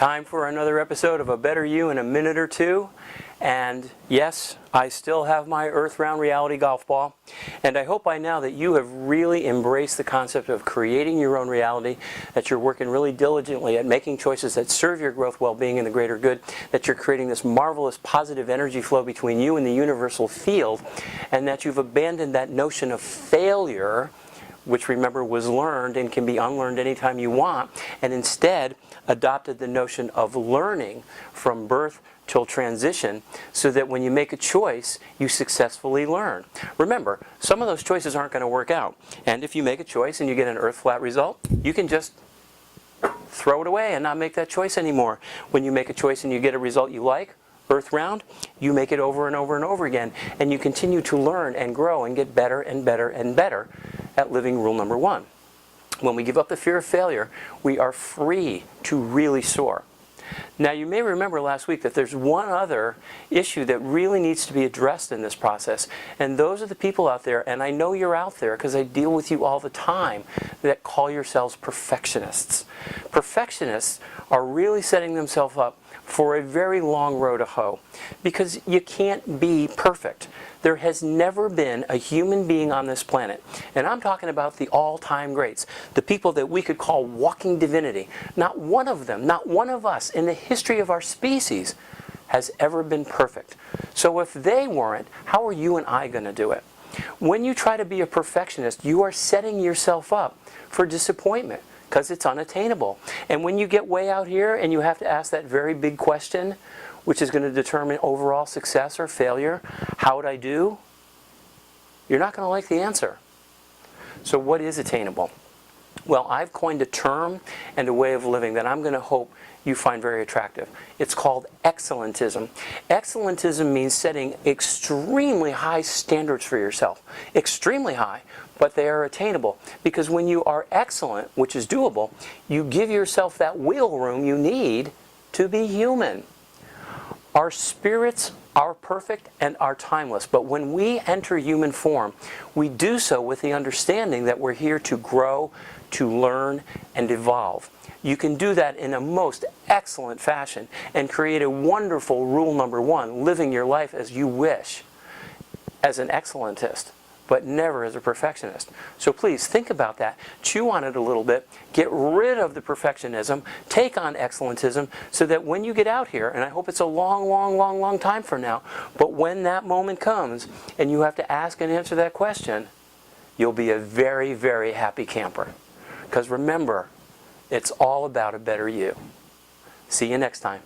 Time for another episode of A Better You in a minute or two. And yes, I still have my Earth-round reality golf ball. And I hope by now that you have really embraced the concept of creating your own reality, that you're working really diligently at making choices that serve your growth, well-being, and the greater good, that you're creating this marvelous positive energy flow between you and the universal field, and that you've abandoned that notion of failure, which remember was learned and can be unlearned anytime you want, and instead adopted the notion of learning from birth till transition, so that when you make a choice, you successfully learn. Remember, some of those choices aren't going to work out, and if you make a choice and you get an earth-flat result, you can just throw it away and not make that choice anymore. When you make a choice and you get a result you like, earth-round, you make it over and over and over again, and you continue to learn and grow and get better and better and better at living rule number one. When we give up the fear of failure, we are free to really soar. Now, you may remember last week that there's one other issue that really needs to be addressed in this process, and those are the people out there, and I know you're out there because I deal with you all the time, that call yourselves perfectionists. Perfectionists are really setting themselves up for a very long road to hoe, because you can't be perfect. There has never been a human being on this planet, and I'm talking about the all-time greats, the people that we could call walking divinity. Not one of them, not one of us in the history of our species has ever been perfect. So if they weren't, how are you and I going to do it? When you try to be a perfectionist, you are setting yourself up for disappointment, because it's unattainable. And when you get way out here and you have to ask that very big question, which is going to determine overall success or failure, how would I do? You're not going to like the answer. So what is attainable? Well, I've coined a term and a way of living that I'm going to hope you find very attractive. It's called excellentism. Excellentism means setting extremely high standards for yourself. Extremely high, but they are attainable. Because when you are excellent, which is doable, you give yourself that wiggle room you need to be human. Our spirits are perfect and are timeless, but when we enter human form, we do so with the understanding that we're here to grow, to learn, and evolve. You can do that in a most excellent fashion and create a wonderful rule number one, living your life as you wish, as an excellentist, but never as a perfectionist. So please think about that, chew on it a little bit, get rid of the perfectionism, take on excellentism, so that when you get out here, and I hope it's a long time from now, but when that moment comes and you have to ask and answer that question, you'll be a very, very happy camper. Because remember, it's all about a better you. See you next time.